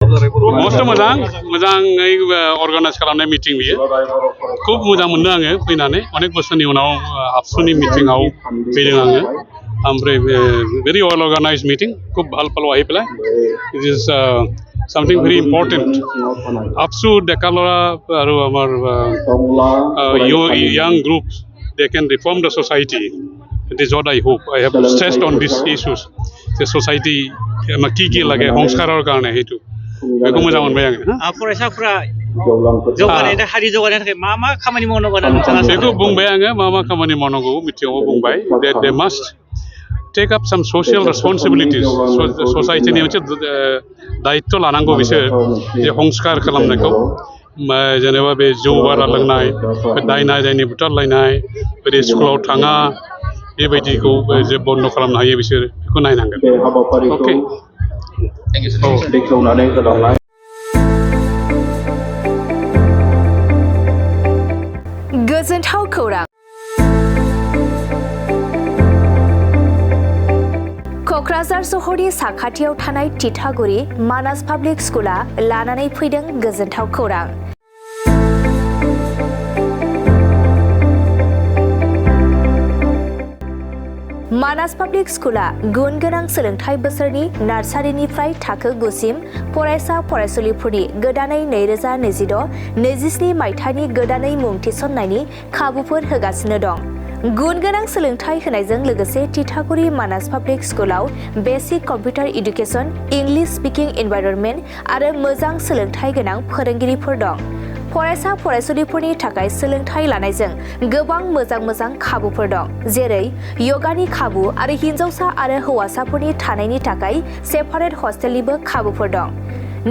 मस्त मोजाङै अर्गानाइज खालामनाय मिटिं बियो खुब मोजां मोनदों आङो फैनानै अनेक बोसोरनि उनाव आबसुनि मिटिंआव फैदों आङो ओमफ्राय very well organized meeting খুব ভাল পালো আহি পেলাই it is something very important ABSU ডেকা ল'ৰা আৰু আমাৰ young groups they can reform the society. It is what I hope. I have stressed on these issues. The society কি লাগে সংস্কাৰৰ কাৰণে হেতু बेखौ मोजां मोनबाय आङो फरायसाफोरा जौगानायनि हारि जौगानायनि थाखाय मा खामानि मावनांगौ होननानै नोंथाङा बेखौ बुंबाय आङो मा खामानि मावनांगौ मिटिङाव बुंबाय they must take up some social responsibilities ससाइटिनि मोनसे दायित्व लानांगौ बिसोर जे संस्कार खालामनायखौ जेनेबा बे जौ बारा लोंनाय दायना बुथारलायनाय ओरै स्कुलाव थाङा बेबायदिखौ जे बन्द खालामनो हायो बिसोर बेखौ नायनांगोन अके बेखेवनानै होलांनाय गोजोनथाव खौरां क'क्राझार सहरनि साखाथियाव थानाय तितागुरि मानास पाब्लिक स्कुला लानानै फैदों गोजोनथाव खौरां मानास पाब्लिक स्कुला गुन गोनां सोलोंथाइ बोसोरनि नार्सारिनिफ्राय थाखो 9 सिम फरायसा फरायसुलिफोरनि गोदानै 2026-27 मायथाइनि गोदानै मुं थिसननायनि खाबुफोर होगासिनो दं गुन गोनां सोलोंथाइ होनायजों लोगोसे तितागुरि मानास पाब्लिक स्कुलाव basic computer education English speaking environment आरो मोजां सोलोंथाइ गोनां फोरोंगिरिफोर दं फरायसा फरायसुलिफोरनि थाखाय सोलोंथाइ लानायजों गोबां मोजां खाबुफोर दं जेरै योगानि खाबु आरो हिन्जावसा आरो हौवासाफोरनि थानायनि थाखाय सेपारेट हस्टेलनिबो खाबुफोर दं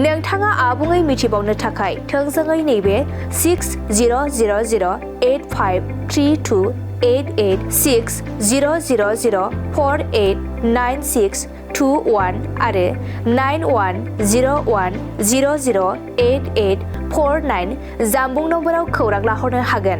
नोंथाङा आबुङै मिथिबावनो थाखाय थोंजोङै नैबे 60008853286000489621 आरो 9101008849 जानबुं नम्बराव खौरां लाहरनो हागोन।